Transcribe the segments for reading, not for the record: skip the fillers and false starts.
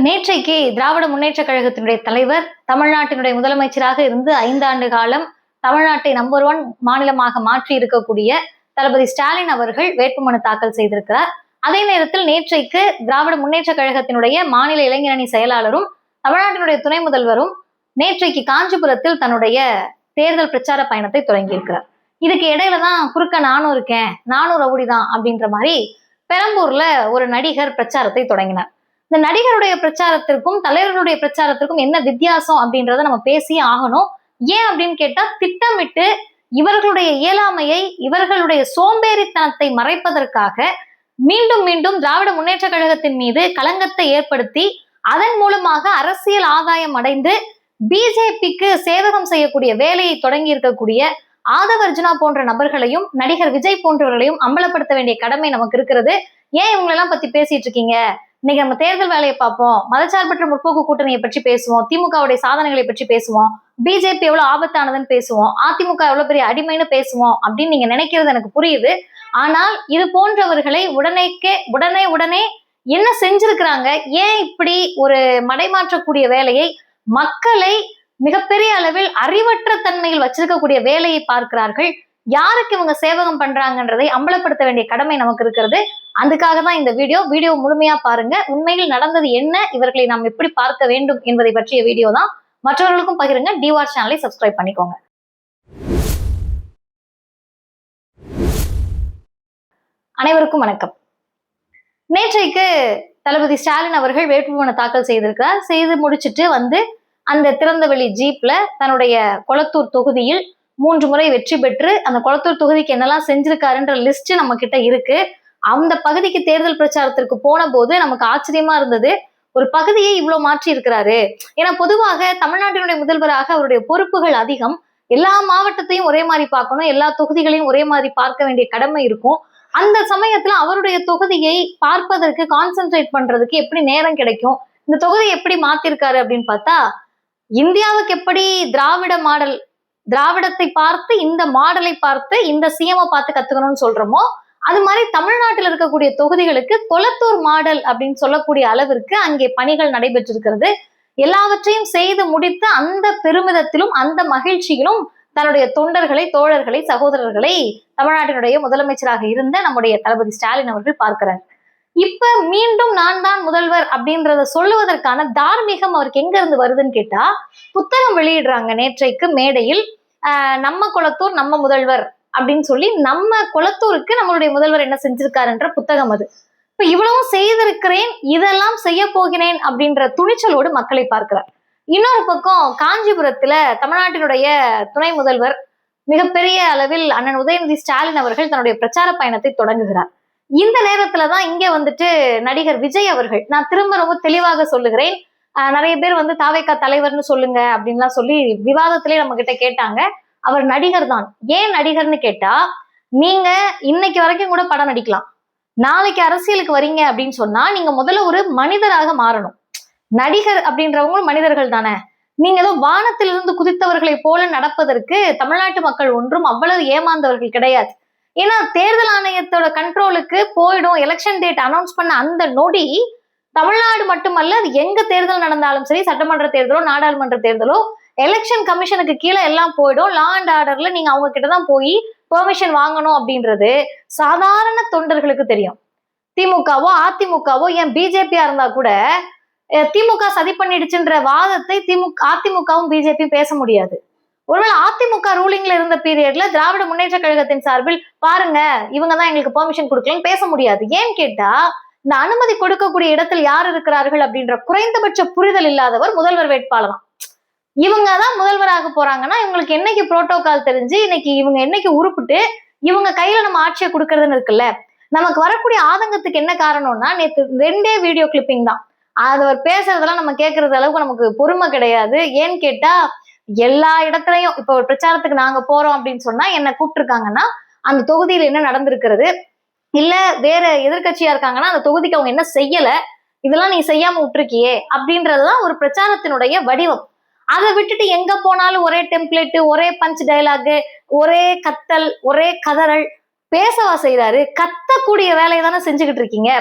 நேற்றைக்கு திராவிட முன்னேற்ற கழகத்தினுடைய தலைவர் தமிழ்நாட்டினுடைய முதலமைச்சராக இருந்து 5 ஆண்டு காலம் தமிழ்நாட்டை நம்பர் 1 மாநிலமாக மாற்றி இருக்கக்கூடிய தளபதி ஸ்டாலின் அவர்கள் வேட்புமனு தாக்கல் செய்திருக்கிறார். அதே நேரத்தில் நேற்றைக்கு திராவிட முன்னேற்ற கழகத்தினுடைய மாநில இளைஞரணி செயலாளரும் தமிழ்நாட்டினுடைய துணை முதல்வரும் நேற்றைக்கு காஞ்சிபுரத்தில் தன்னுடைய தேர்தல் பிரச்சார பயணத்தை தொடங்கியிருக்கிறார். இதுக்கு இடையில தான் குறுக்க நானும் இருக்கேன், நானும் ரவுடிதான் அப்படின்ற மாதிரி பெரம்பூர்ல ஒரு நடிகர் பிரச்சாரத்தை தொடங்கினார். இந்த நடிகருடைய பிரச்சாரத்திற்கும் தலைவர்களுடைய பிரச்சாரத்திற்கும் என்ன வித்தியாசம் அப்படின்றத நம்ம பேசி ஆகணும். ஏன் அப்படின்னு கேட்டா, திட்டமிட்டு இவர்களுடைய இயலாமையை, இவர்களுடைய சோம்பேறித்தனத்தை மறைப்பதற்காக மீண்டும் மீண்டும் திராவிட முன்னேற்ற கழகத்தின் மீது களங்கத்தை ஏற்படுத்தி அதன் மூலமாக அரசியல் ஆதாயம் அடைந்து பிஜேபிக்கு சேவகம் செய்யக்கூடிய வேலையை தொடங்கி இருக்கக்கூடிய ஆதவ் அர்ஜுனா போன்ற நபர்களையும் நடிகர் விஜய் போன்றவர்களையும் அம்பலப்படுத்த வேண்டிய கடமை நமக்கு இருக்கிறது. ஏன் இவங்களெல்லாம் பத்தி பேசிட்டு இருக்கீங்க? இன்னைக்கு நம்ம தேர்தல் வேலையை பார்ப்போம், மதச்சார்பற்ற முற்போக்கு கூட்டணியை பற்றி பேசுவோம், திமுகவுடைய சாதனைகளை பற்றி பேசுவோம், பிஜேபி எவ்வளவு ஆபத்தானதுன்னு பேசுவோம், அதிமுக எவ்வளவு பெரிய அடிமைன்னு பேசுவோம் அப்படின்னு நீங்க நினைக்கிறது எனக்கு புரியுது. ஆனால் இது போன்றவர்களை உடனே என்ன செஞ்சிருக்கிறாங்க, ஏன் இப்படி ஒரு மடைமாற்றக்கூடிய வேலையை, மக்களை மிகப்பெரிய அளவில் அறிவற்ற தன்மையில் வச்சிருக்கக்கூடிய வேலையை பார்க்கிறார்கள், யாருக்கு இவங்க சேவகம் பண்றாங்கன்றதை அம்பலப்படுத்த வேண்டிய கடமை நமக்கு இருக்கிறது. அதுக்காக தான் இந்த வீடியோ முழுமையா பாருங்க. உண்மையில் நடந்தது என்ன, இவர்களை நாம் எப்படி பார்க்க வேண்டும் என்பதை பற்றிய வீடியோ தான். மற்றவர்களுக்கும் பகிருங்க. டிவார் சேனலை சப்ஸ்கிரைப் பண்ணிக்கோங்க. அனைவருக்கும் வணக்கம். நேற்றைக்கு தளபதி ஸ்டாலின் அவர்கள் வேட்புமனு தாக்கல் செய்திருக்கிறார். செய்து முடிச்சுட்டு வந்து அந்த திறந்தவெளி ஜீப்ல தன்னுடைய கொளத்தூர் தொகுதியில் 3 முறை வெற்றி பெற்று அந்த கொளத்தூர் தொகுதிக்கு என்னெல்லாம் செஞ்சிருக்காருன்ற லிஸ்ட் நம்ம கிட்ட இருக்கு. அந்த பகுதிக்கு தேர்தல் பிரச்சாரத்திற்கு போன போது நமக்கு ஆச்சரியமா இருந்தது, ஒரு பகுதியை இவ்வளவு மாற்றி இருக்கிறாரு. ஏன்னா பொதுவாக தமிழ்நாட்டினுடைய முதல்வராக அவருடைய பொறுப்புகள் அதிகம். எல்லா மாவட்டத்தையும் ஒரே மாதிரி பார்க்கணும், எல்லா தொகுதிகளையும் ஒரே மாதிரி பார்க்க வேண்டிய கடமை இருக்கும். அந்த சமயத்துல அவருடைய தொகுதியை பார்ப்பதற்கு, கான்சென்ட்ரேட் பண்றதுக்கு எப்படி நேரம் கிடைக்கும்? இந்த தொகுதியை எப்படி மாத்திருக்காரு அப்படின்னு பார்த்தா, இந்தியாவுக்கு எப்படி திராவிட மாடல், திராவிடத்தை பார்த்து இந்த மாடலை பார்த்து இந்த சிஎம் பார்த்து கத்துக்கணும்னு சொல்றோமோ, அது மாதிரி தமிழ்நாட்டில் இருக்கக்கூடிய தொகுதிகளுக்கு கொளத்தூர் மாடல் அப்படின்னு சொல்லக்கூடிய அளவிற்கு அங்கே பணிகள் நடைபெற்றிருக்கிறது. எல்லாவற்றையும் செய்து முடித்து அந்த பெருமிதத்திலும் அந்த மகிழ்ச்சியிலும் தன்னுடைய தொண்டர்களை, தோழர்களை, சகோதரர்களை தமிழ்நாட்டினுடைய முதலமைச்சராக இருந்த நம்முடைய தளபதி ஸ்டாலின் அவர்கள் பார்க்கிறார். இப்ப மீண்டும் நான் தான் முதல்வர் அப்படின்றத சொல்லுவதற்கான தார்மீகம் அவருக்கு எங்க இருந்து வருதுன்னு கேட்டா, புத்தகம் வெளியிடுறாங்க நேற்றைக்கு மேடையில். நம்ம கொளத்தூர் நம்ம முதல்வர் அப்படின்னு சொல்லி நம்ம கொளத்தூருக்கு நம்மளுடைய முதல்வர் என்ன செஞ்சிருக்காருன்ற புத்தகம் அது. இப்ப இவ்வளவும் செய்திருக்கிறேன், இதெல்லாம் செய்ய போகிறேன் அப்படின்ற துணிச்சலோடு மக்களை பார்க்கிறார். இன்னொரு பக்கம் காஞ்சிபுரத்துல தமிழ்நாட்டினுடைய துணை முதல்வர் மிகப்பெரிய அளவில் அண்ணன் உதயநிதி ஸ்டாலின் அவர்கள் தன்னுடைய பிரச்சார பயணத்தை தொடங்குகிறார். இந்த நேரத்துலதான் இங்க வந்துட்டு நடிகர் விஜய் அவர்கள், நான் திரும்ப ரொம்ப தெளிவாக சொல்லுகிறேன், நிறைய பேர் வந்து தாவேகா தலைவர்னு சொல்லுங்க அப்படின்லாம் சொல்லி விவாதத்திலே நம்ம கிட்ட கேட்டாங்க. அவர் நடிகர் தான். ஏன் நடிகர்னு கேட்டா, நீங்க இன்னைக்கு வரைக்கும் கூட படம் நடிக்கலாம், நாளைக்கு அரசியலுக்கு வரீங்க அப்படின்னு சொன்னா நீங்க முதல்ல ஒரு மனிதராக மாறணும். நடிகர் அப்படின்றவங்களும் மனிதர்கள் தானே. நீங்க ஏதோ வானத்திலிருந்து குதித்தவர்களை போல நடப்பதற்கு தமிழ்நாட்டு மக்கள் ஒன்றும் அவ்வளவு ஏமாந்தவர்கள் கிடையாது. ஏன்னா தேர்தல் ஆணையத்தோட கண்ட்ரோலுக்கு போயிடும். எலெக்ஷன் டேட் அனௌன்ஸ் பண்ண அந்த நொடி தமிழ்நாடு மட்டுமல்ல, அது எங்க தேர்தல் நடந்தாலும் சரி, சட்டமன்ற தேர்தலோ நாடாளுமன்ற தேர்தலோ, எலெக்ஷன் கமிஷனுக்கு கீழே எல்லாம் போயிடும். லா அண்ட் ஆர்டர்ல நீங்க அவங்க கிட்டதான் போய் பெர்மிஷன் வாங்கணும் அப்படின்றது சாதாரண தொண்டர்களுக்கு தெரியும். திமுகவோ அதிமுகவோ, ஏன் பிஜேபியா இருந்தா கூட திமுக சதி பண்ணிடுச்சுன்ற வாதத்தை அதிமுகவும் பிஜேபியும் பேச முடியாது. ஒருவேளை அதிமுக ரூலிங்ல இருந்த பீரியட்ல திராவிட முன்னேற்ற கழகத்தின் சார்பில் பாருங்க இவங்கதான் எங்களுக்கு பெர்மிஷன் கொடுக்கலன்னு பேச முடியாது. ஏன்னு கேட்டா, இந்த அனுமதி கொடுக்கக்கூடிய இடத்தில் யார் இருக்கிறார்கள் அப்படின்ற குறைந்தபட்ச புரிதல் இல்லாதவர் முதல்வர் வேட்பாளர். இவங்கதான் முதல்வராக போறாங்கன்னா இவங்களுக்கு என்னைக்கு புரோட்டோகால் தெரிஞ்சு, இன்னைக்கு இவங்க என்னைக்கு உருப்பிட்டு இவங்க கையில நம்ம ஆட்சியை கொடுக்கறதுன்னு இருக்குல்ல. நமக்கு வரக்கூடிய ஆதங்கத்துக்கு என்ன காரணம்னா, நேற்று 2 வீடியோ கிளிப்பிங் தான். அவர் பேசுறதெல்லாம் நம்ம கேட்கறது அளவுக்கு நமக்கு பொறுமை கிடையாது. ஏன்னு கேட்டா, எல்லா இடத்துலயும் இப்ப ஒரு பிரச்சாரத்துக்கு நாங்க போறோம் அப்படின்னு சொன்னா என்ன கூப்பிட்டுருக்காங்கன்னா அந்த தொகுதியில என்ன நடந்திருக்கிறது, இல்ல வேற எதிர்கட்சியா இருக்காங்கன்னா அந்த தொகுதிக்கு அவங்க என்ன செய்யல, இதெல்லாம் நீ செய்யாம விட்டுருக்கியே அப்படின்றதுதான் ஒரு பிரச்சாரத்தினுடைய வடிவம். அதை விட்டுட்டு எங்க போனாலும் ஒரே டெம்ப்ளேட், ஒரே பஞ்ச் டயலாகு, ஒரே கத்தல், ஒரே கதறல் பேசவா செய்யறாரு? கத்தக்கூடிய வேலையை தானே செஞ்சுக்கிட்டு இருக்கீங்க.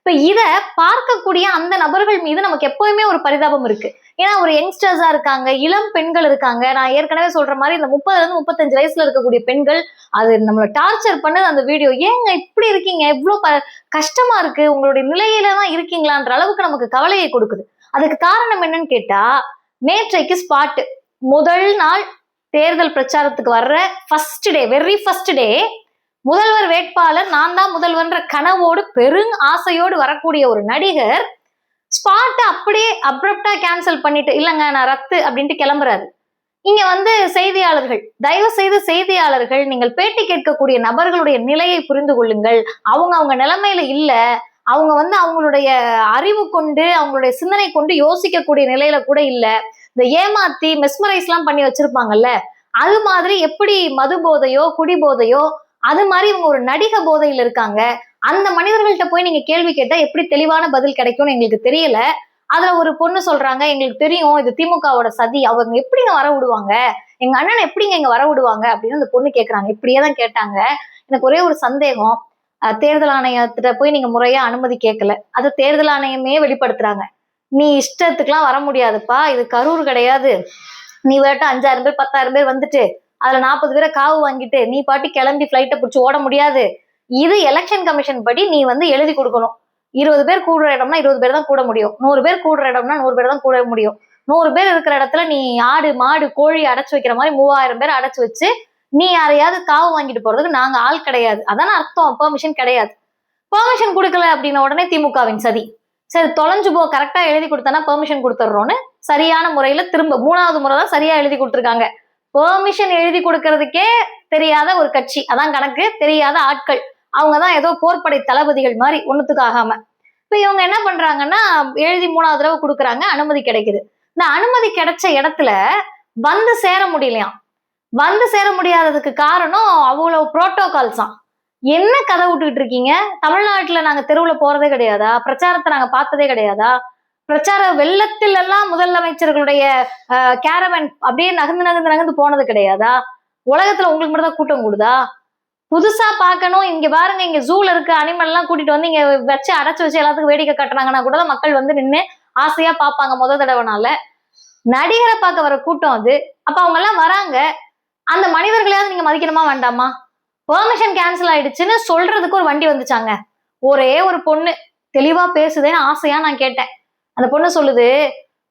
இப்ப இத பார்க்கக்கூடிய அந்த நபர்கள் மீது நமக்கு எப்பவுமே ஒரு பரிதாபம் இருக்கு. ஏன்னா ஒரு யங்ஸ்டர்ஸா இருக்காங்க, இளம் பெண்கள் இருக்காங்க. நான் ஏற்கனவே சொல்ற மாதிரி இந்த 30ல இருந்து 35 வயசுல இருக்கக்கூடிய பெண்கள் அது நம்மளை டார்ச்சர் பண்ணது அந்த வீடியோ. ஏங்க இப்படி இருக்கீங்க, இவ்வளவு கஷ்டமா இருக்கு, உங்களுடைய நிலையில தான் இருக்கீங்களான்ற அளவுக்கு நமக்கு கவலையை கொடுக்குது. அதுக்கு காரணம் என்னன்னு கேட்டா, நேற்றைக்கு ஸ்பாட் முதல் நாள் தேர்தல் பிரச்சாரத்துக்கு வர்ற வெரி ஃபர்ஸ்ட் டே முதல்வர் வேட்பாளர் நான் தான் முதல்வர்ன்ற கனவோடு பெரும் ஆசையோடு வரக்கூடிய ஒரு நடிகர் ஸ்பாட்டை அப்படியே அப்ரப்டா கேன்சல் பண்ணிட்டு இல்லைங்க நான் ரத்து அப்படின்ட்டு கிளம்புறாரு. இங்க வந்து செய்தியாளர்கள், தயவு செய்து செய்தியாளர்கள் நீங்கள் பேட்டி கேட்கக்கூடிய நபர்களுடைய நிலையை புரிந்து கொள்ளுங்கள். அவங்க நிலைமையில இல்ல, அவங்க வந்து அவங்களுடைய அறிவு கொண்டு அவங்களுடைய சிந்தனை கொண்டு யோசிக்கக்கூடிய நிலையில கூட இல்ல. இந்த ஏமாத்தி மெஸ்மரைஸ் எல்லாம் பண்ணி வச்சிருப்பாங்கல்ல, அது மாதிரி எப்படி மது போதையோ குடி போதையோ அது மாதிரி இவங்க ஒரு நடிக போதையில் இருக்காங்க. அந்த மனிதர்கள்ட்ட போய் நீங்க கேள்வி கேட்டா எப்படி தெளிவான பதில் கிடைக்கும்னு எங்களுக்கு தெரியல. அதுல ஒரு பொண்ணு சொல்றாங்க, எங்களுக்கு தெரியும் இது திமுகவோட சதி, அவங்க எப்படிங்க வர விடுவாங்க, எங்க அண்ணனை எப்படிங்க இங்க வர விடுவாங்க அப்படின்னு அந்த பொண்ணு கேக்குறாங்க. இப்படியேதான் கேட்டாங்க. எனக்கு ஒரே ஒரு சந்தேகம், தேர்தல் ஆணையத்திட்ட போய் நீங்க முறையா அனுமதி கேட்கல, அது தேர்தல் ஆணையமே வெளிப்படுத்துறாங்க. நீ இஷ்டத்துக்குலாம் வர முடியாதுப்பா, இது கரூர் கிடையாது, நீ வேட்ட 5000 பேர் 10,000 பேர் வந்துட்டு அதுல 40 பேரை காவு வாங்கிட்டு நீ பாட்டி கிளம்பி பிளைட்டை பிடிச்சி ஓட முடியாது. இது எலெக்ஷன் கமிஷன் படி நீ வந்து எழுதி கொடுக்கணும். 20 பேர் கூடுற இடம்னா 20 பேர் தான் கூட முடியும், 100 பேர் கூடுற இடம்னா 100 பேர் தான் கூட முடியும். 100 பேர் இருக்கிற இடத்துல நீ ஆடு மாடு கோழி அடைச்சு வைக்கிற மாதிரி 3000 பேர் அடைச்சு வச்சு நீ யாரையாவது காவு வாங்கிட்டு போறதுக்கு நாங்க ஆள் கிடையாது. அதான அர்த்தம், பெர்மிஷன் கிடையாது. பெர்மிஷன் கொடுக்கல அப்படின்ன உடனே திமுகவின் சதி. சரி தொலைஞ்சு போ, கரெக்டா எழுதி கொடுத்தனா பெர்மிஷன் கொடுத்துட்றோன்னு சரியான முறையில திரும்ப 3வது முறை தான் சரியா எழுதி கொடுத்துருக்காங்க. பெர்மிஷன் எழுதி கொடுக்கறதுக்கே தெரியாத ஒரு கட்சி, அதான் கணக்கு, தெரியாத ஆட்கள், அவங்கதான் ஏதோ போர்ப்படை தளபதிகள் மாதிரி ஒண்ணுத்துக்கு ஆகாம. இப்ப இவங்க என்ன பண்றாங்கன்னா எழுதி 3வது தடவை கொடுக்குறாங்க, அனுமதி கிடைக்குது. இந்த அனுமதி கிடைச்ச இடத்துல வந்து சேர முடியலையாம். வந்து சேர முடியாததுக்கு காரணம் அவ்வளவு புரோட்டோகால்ஸ் தான். என்ன கதை விட்டுக்கிட்டு இருக்கீங்க? தமிழ்நாட்டுல நாங்க தெருவுல போறதே கிடையாதா? பிரச்சாரத்தை நாங்க பார்த்ததே கிடையாதா? பிரச்சார வெள்ளத்தில் எல்லாம் முதலமைச்சர்களுடைய கேரவன் அப்படியே நகர்ந்து போனது கிடையாதா? உலகத்துல உங்களுக்கு மட்டும் தான் கூட்டம் கூடுதா? புதுசா பார்க்கணும், இங்க பாருங்க இங்க ஜூல இருக்க அனிமல் எல்லாம் கூட்டிட்டு வந்து இங்க வச்சு அடைச்சு வச்சு எல்லாத்துக்கும் வேடிக்கை காட்டுறாங்கன்னா கூட தான் மக்கள் வந்து நின்று ஆசையா பார்ப்பாங்க முத தடவைனால. நடிகரை பார்க்க வர கூட்டம் அது. அப்ப அவங்க எல்லாம் வராங்க, அந்த மனிதர்களையாவது நீங்க மதிக்கணுமா வேண்டாமா? பெர்மிஷன் கேன்சல் ஆயிடுச்சுன்னு சொல்றதுக்கு ஒரு வண்டி வந்துச்சாங்க. ஒரே ஒரு பொண்ணு தெளிவா பேசுதேன்னு ஆசையா நான் கேட்டேன். அந்த பொண்ணு சொல்லுது,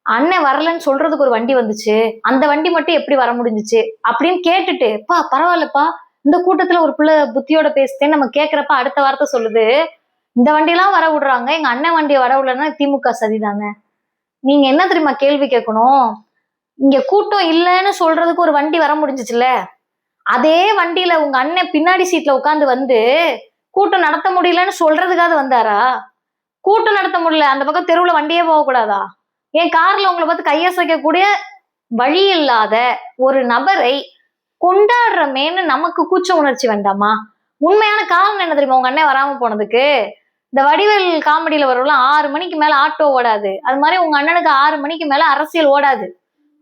அண்ணன் வரலன்னு சொல்றதுக்கு ஒரு வண்டி வந்துச்சு, அந்த வண்டி மட்டும் எப்படி வர முடிஞ்சிச்சு அப்படின்னு கேட்டுட்டு, பா பரவாயில்லப்பா இந்த கூட்டத்துல ஒரு பிள்ளை புத்தியோட பேசுதேன்னு நம்ம கேட்கிறப்ப அடுத்த வார்த்தை சொல்லுது, இந்த வண்டியெல்லாம் வர விடுறாங்க, எங்க அண்ணன் வண்டியை வர விடலன்னா திமுக சரிதானே. நீங்க என்ன தெரியுமா கேள்வி கேட்கணும்? இங்க கூட்டம் இல்லைன்னு சொல்றதுக்கு ஒரு வண்டி வர முடிஞ்சிச்சுல, அதே வண்டியில உங்க அண்ணன் பின்னாடி சீட்ல உட்காந்து வந்து கூட்டம் நடத்த முடியலன்னு சொல்றதுக்காவது வந்தாரா? கூட்டம் நடத்த முடியல, அந்த பக்கம் தெருவுல வண்டியே போகக்கூடாதா? என் கார்ல உங்களை பார்த்து கையசைக்கக்கூடிய வழி இல்லாத ஒரு நபரை கொண்டாடுறமேன்னு நமக்கு கூச்ச உணர்ச்சி வேண்டாமா? உண்மையான காரணம் என்ன தெரியுமா உங்க அண்ணன் வராம போனதுக்கு? இந்த வடிவேல் காமெடியில வரலாம் 6 மணிக்கு மேல ஆட்டோ ஓடாது, அது மாதிரி உங்க அண்ணனுக்கு 6 மணிக்கு மேல அரசியல் ஓடாது,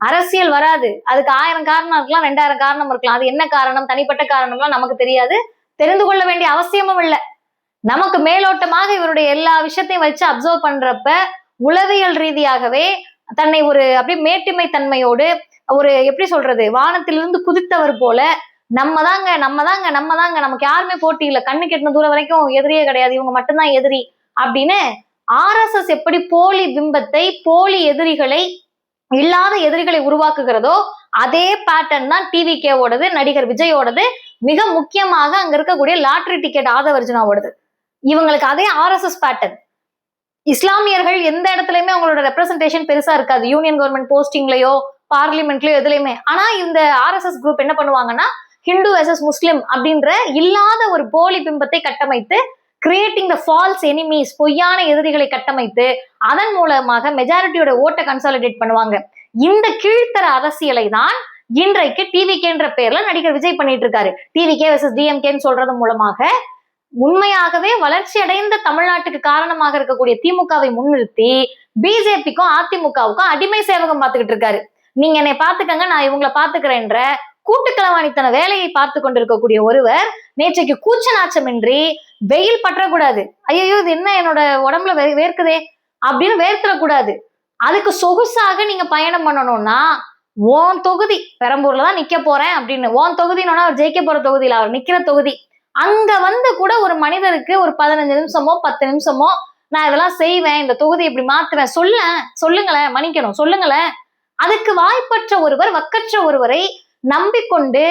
அரசியல் வராது. அதுக்கு 1000 காரணம் இருக்கலாம், 2000 காரணம் இருக்கலாம். அது என்ன காரணம், தனிப்பட்ட காரணம்லாம் நமக்கு தெரியாது, தெரிந்து கொள்ள வேண்டிய அவசியமும் இல்லை. நமக்கு மேலோட்டமாக இவருடைய எல்லா விஷயத்தையும் வச்சு அப்சர்வ் பண்றப்ப உளவியல் ரீதியாகவே தன்னை ஒரு அப்படியே மேட்டிமை தன்மையோடு ஒரு எப்படி சொல்றது, வானத்திலிருந்து குதித்தவர் போல நம்ம தாங்க நமக்கு யாருமே போட்டி இல்லை, கண்ணு கெட்டின தூரம் வரைக்கும் எதிரியே கிடையாது, இவங்க மட்டும்தான் எதிரி அப்படின்னு RSS எப்படி போலி பிம்பத்தை, போலி எதிரிகளை, இல்லாத எதிரிகளை உருவாக்குகிறதோ அதே பேட்டர்ன் தான் TVK-வோடது, நடிகர் விஜயோடது, மிக முக்கியமாக அங்க இருக்கக்கூடிய லாட்டரி டிக்கெட் ஆதவர்ஜுனாவோடது. இவங்களுக்கு அதே RSS பேட்டர்ன். இஸ்லாமியர்கள் எந்த இடத்துலயுமே அவங்களோட ரெப்ரசன்டேஷன் பெருசா இருக்காது, யூனியன் கவர்மெண்ட் போஸ்டிங்லயோ பார்லிமெண்ட்லயோ எதுலையுமே. ஆனா இந்த RSS குரூப் என்ன பண்ணுவாங்கன்னா ஹிந்து வெர்சஸ் முஸ்லிம் அப்படின்ற இல்லாத ஒரு போலி பிம்பத்தை கட்டமைத்து, கிரியேட்டிங் த ஃபால்ஸ் எனிமீஸ், பொய்யான எதிரிகளை கட்டமைத்து அதன் மூலமாக மெஜாரிட்டியோட ஓட்டை கன்சாலிடேட் பண்ணுவாங்க. இந்த கீழ்த்தர அரசியலை தான் இன்றைக்கு TVK-ன்ற பேர்ல நடிகர் விஜய் பண்ணிட்டு இருக்காரு. TVK வெர்சஸ் DMK-ன்னு சொல்றது மூலமாக உண்மையாகவே வளர்ச்சி அடைந்த தமிழ்நாட்டுக்கு காரணமாக இருக்கக்கூடிய திமுகவை முன்னிறுத்தி BJP-க்கும் அதிமுகவுக்கும் அடிமை சேவகம் பார்த்துக்கிட்டு இருக்காரு. நீங்க என்னை பாத்துக்கங்க, நான் இவங்களை பாத்துக்கிறேன்ற கூட்டுக்களவாணித்தன வேலையை பார்த்து கொண்டிருக்கக்கூடிய ஒருவர் நேற்றைக்கு கூச்ச நாச்சமின்றி வெயில் பற்றக்கூடாது, ஐயோ இது என்ன என்னோட உடம்புல வேர்க்குதே அப்படின்னு வேர்த்திடக்கூடாது, அதுக்கு சொகுசாக நீங்க பயணம் பண்ணணும்னா ஓன் தொகுதி பெரம்பூர்ல தான் நிக்க போறேன் அப்படின்னு, ஓன் தொகுதினோன்னா அவர் ஜெயிக்க போற தொகுதியில அவர் நிக்கிற தொகுதி, அங்க வந்து கூட ஒரு மனிதருக்கு ஒரு 15 நிமிஷமோ 10 நிமிஷமோ நான் இதெல்லாம் செய்வேன், இந்த தொகுதி இப்படி மாத்துவேன் சொல்லுங்களேன், மன்னிக்கணும் சொல்லுங்களேன். அதுக்கு வாய்ப்பற்ற ஒருவர், வக்கற்ற ஒருவரை நம்பிக்கொண்டு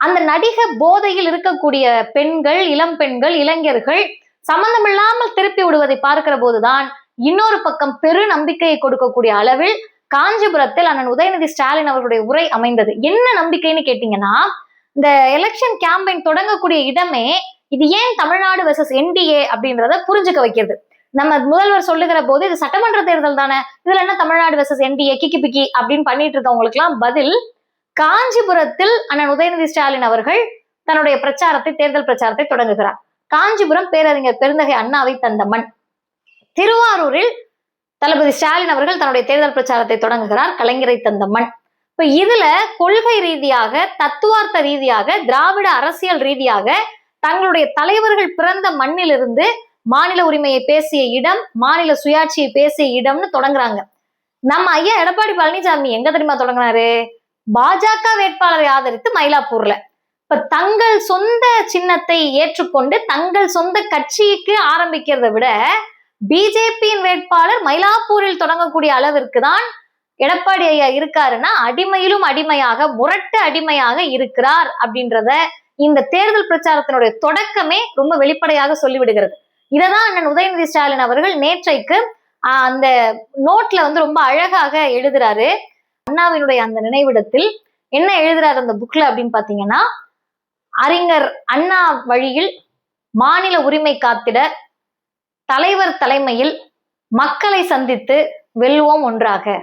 அந்த நடிக போதையில் இருக்கக்கூடிய பெண்கள், இளம் பெண்கள், இளைஞர்கள் சம்பந்தமில்லாமல் திருப்பி விடுவதை பார்க்கிற போதுதான் இன்னொரு பக்கம் பெரு நம்பிக்கையை கொடுக்கக்கூடிய அளவில் காஞ்சிபுரத்தில் அண்ணன் உதயநிதி ஸ்டாலின் அவர்களுடைய உரை அமைந்தது. என்ன நம்பிக்கைன்னு கேட்டீங்கன்னா, இந்த எலெக்ஷன் கேம்பெயின் தொடங்கக்கூடிய இடமே இது ஏன் தமிழ்நாடு வெர்சஸ் என்டிஏ அப்படின்றத புரிஞ்சுக்க வைக்கிறது. நம்ம முதல்வர் சொல்லுகிற போது இது சட்டமன்ற தேர்தல் தானே, இதுல என்ன தமிழ்நாடு வெர்சஸ் என்டிஏ கிக்கி பிக்கி அப்படின்னு பண்ணிட்டு இருக்கவங்களுக்கு எல்லாம் பதில், காஞ்சிபுரத்தில் அண்ணன் உதயநிதி ஸ்டாலின் அவர்கள் தன்னுடைய பிரச்சாரத்தை, தேர்தல் பிரச்சாரத்தை தொடங்குகிறார். காஞ்சிபுரம் பேரறிஞர் பெருந்தகை அண்ணாவை தந்த மண். திருவாரூரில் தளபதி ஸ்டாலின் அவர்கள் தன்னுடைய தேர்தல் பிரச்சாரத்தை தொடங்குகிறார், கலைஞரை தந்த மண். இப்ப இதுல கொள்கை ரீதியாக, தத்துவார்த்த ரீதியாக, திராவிட அரசியல் ரீதியாக தங்களுடைய தலைவர்கள் பிறந்த மண்ணிலிருந்து மாநில உரிமையை பேசிய இடம், மாநில சுயாட்சியை பேசிய இடம்னு தொடங்குறாங்க. நம்ம ஐயா எடப்பாடி பழனிசாமி எங்க தெரியுமா தொடங்கினாரு? பாஜக வேட்பாளரை ஆதரித்து மயிலாப்பூர்ல. இப்ப தங்கள் சொந்த சின்னத்தை ஏற்றுக்கொண்டு தங்கள் சொந்த கட்சிக்கு ஆரம்பிக்கிறத விட பிஜேபியின் வேட்பாளர் மயிலாப்பூரில் தொடங்கக்கூடிய அளவிற்கு தான் எடப்பாடி ஐயா இருக்காருன்னா, அடிமையிலும் அடிமையாக, முரட்டு அடிமையாக இருக்கிறார் அப்படின்றத இந்த தேர்தல் பிரச்சாரத்தினுடைய தொடக்கமே ரொம்ப வெளிப்படையாக சொல்லிவிடுகிறது. இததான் அண்ணன் உதயநிதி ஸ்டாலின் அவர்கள் நேற்றைக்கு அந்த நோட்ல வந்து ரொம்ப அழகாக எழுதுறாரு. அண்ணாவினுடைய அந்த நினைவிடத்தில் என்ன எழுதுறாரு அந்த புக்ல அப்படின்னு பாத்தீங்கன்னா, அறிஞர் அண்ணா வழியில் மாநில உரிமை காத்திட தலைவர் தலைமையில் மக்களை சந்தித்து வெல்வோம் ஒன்றாக.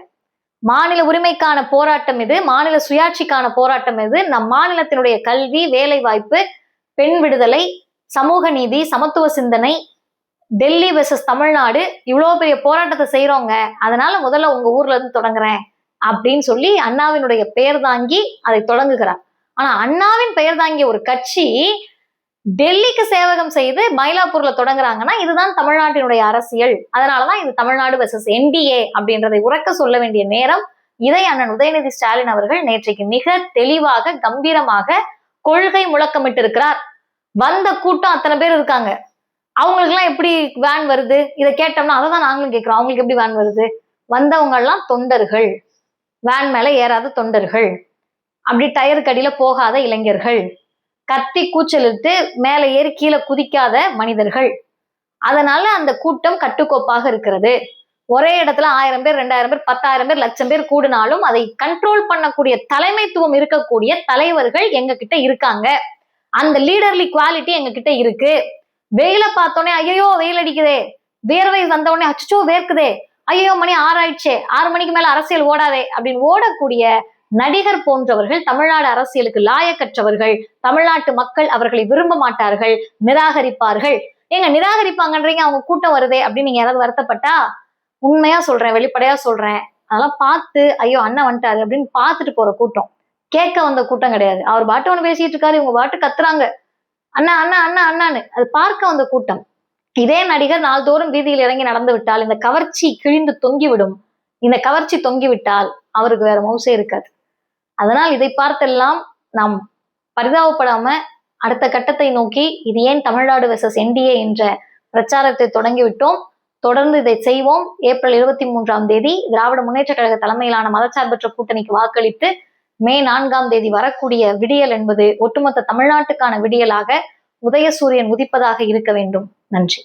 மாநில உரிமைக்கான போராட்டம் இது, மாநில சுயாட்சிக்கான போராட்டம் இது. நம் மாநிலத்தினுடைய கல்வி, வேலை வாய்ப்பு, பெண் விடுதலை, சமூக நீதி, சமத்துவ சிந்தனை, டெல்லி வெர்சஸ் தமிழ்நாடு, இவ்வளவு பெரிய போராட்டத்தை செய்யறோங்க, அதனால முதல்ல உங்க ஊர்ல இருந்து தொடங்குறேன் அப்படின்னு சொல்லி அண்ணாவினுடைய பெயர் தாங்கி அதை தொடங்குகிறார். ஆனா அண்ணாவின் பெயர் தாங்கிய ஒரு கட்சி டெல்லிக்கு சேவகம் செய்து மயிலாப்பூர்ல தொடங்குறாங்கன்னா இதுதான் தமிழ்நாட்டினுடைய அரசியல். அதனாலதான் இது தமிழ்நாடு வெர்சஸ் என்டிஏ அப்படின்றதை உறக்க சொல்ல வேண்டிய நேரம். இதை அண்ணன் உதயநிதி ஸ்டாலின் அவர்கள் நேற்றைக்கு மிக தெளிவாக, கம்பீரமாக கொள்கை முழக்கமிட்டு இருக்கிறார். வந்த கூட்டம் அத்தனை பேர் இருக்காங்க, அவங்களுக்கு எல்லாம் எப்படி வேன் வருது? இதை கேட்டோம்னா அதை தான் நாங்களும் கேட்கிறோம், அவங்களுக்கு எப்படி வேன் வருது? வந்தவங்க எல்லாம் தொண்டர்கள், வேன் மேல ஏறாத தொண்டர்கள், அப்படி டயருக்கு அடியில போகாத இளைஞர்கள், கத்தி கூச்சலிட்டு மேல ஏறி கீழே குதிக்காத மனிதர்கள். அதனால அந்த கூட்டம் கட்டுக்கோப்பாக இருக்கிறது. ஒரே இடத்துல 1000 பேர், 2000 பேர், 10,000 பேர், லட்சம் பேர் கூடினாலும் அதை கண்ட்ரோல் பண்ணக்கூடிய தலைமைத்துவம் இருக்கக்கூடிய தலைவர்கள் எங்க கிட்ட இருக்காங்க. அந்த லீடர்லி குவாலிட்டி எங்க கிட்ட இருக்கு. வெயில பார்த்தோன்னே ஐயோ வெயில் அடிக்குதே, வேர்வை வந்த உடனே அச்சோ வேர்க்குதே, ஐயோ மணி 6 ஆயிடுச்சே, 6 மணிக்கு மேல அரசியல் ஓடாதே அப்படின்னு ஓடக்கூடிய நடிகர் போன்றவர்கள் தமிழ்நாடு அரசியலுக்கு லாயக்கற்றவர்கள். தமிழ்நாட்டு மக்கள் அவர்களை விரும்ப மாட்டார்கள், நிராகரிப்பார்கள். ஏங்க நிராகரிப்பாங்கன்றீங்க, அவங்க கூட்டம் வருதே அப்படின்னு நீங்க யாராவது வருத்தப்பட்டா, உண்மையா சொல்றேன், வெளிப்படையா சொல்றேன், அதெல்லாம் பார்த்து ஐயோ அண்ணன் வந்துட்டாரு அப்படின்னு பார்த்துட்டு போற கூட்டம், கேட்க வந்த கூட்டம் கிடையாது. அவர் பாட்டு ஒண்ணு பேசிட்டு இருக்காரு, இவங்க பாட்டு கத்துறாங்க அண்ணா அண்ணா அண்ணா அண்ணான்னு, அது பார்க்க வந்த கூட்டம். இதே நடிகர் நாள்தோறும் வீதியில் இறங்கி நடந்து விட்டால் இந்த கவர்ச்சி கிழிந்து தொங்கிவிடும். இந்த கவர்ச்சி தொங்கிவிட்டால் அவருக்கு வேற மவுசே இருக்காது. அதனால் இதை பார்த்தெல்லாம் நாம் பரிதாபப்படாம அடுத்த கட்டத்தை நோக்கி, இது ஏன் தமிழ்நாடு வெர்சஸ் என்டிஏ என்ற பிரச்சாரத்தை தொடங்கிவிட்டோம், தொடர்ந்து இதை செய்வோம். ஏப்ரல் 23ஆம் தேதி திராவிட முன்னேற்ற கழக தலைமையிலான மதச்சார்பற்ற கூட்டணிக்கு வாக்களித்து மே 4ஆம் தேதி வரக்கூடிய விடியல் என்பது ஒட்டுமொத்த தமிழ்நாட்டுக்கான விடியலாக உதயசூரியன் உதிப்பதாக இருக்க வேண்டும். நன்றி.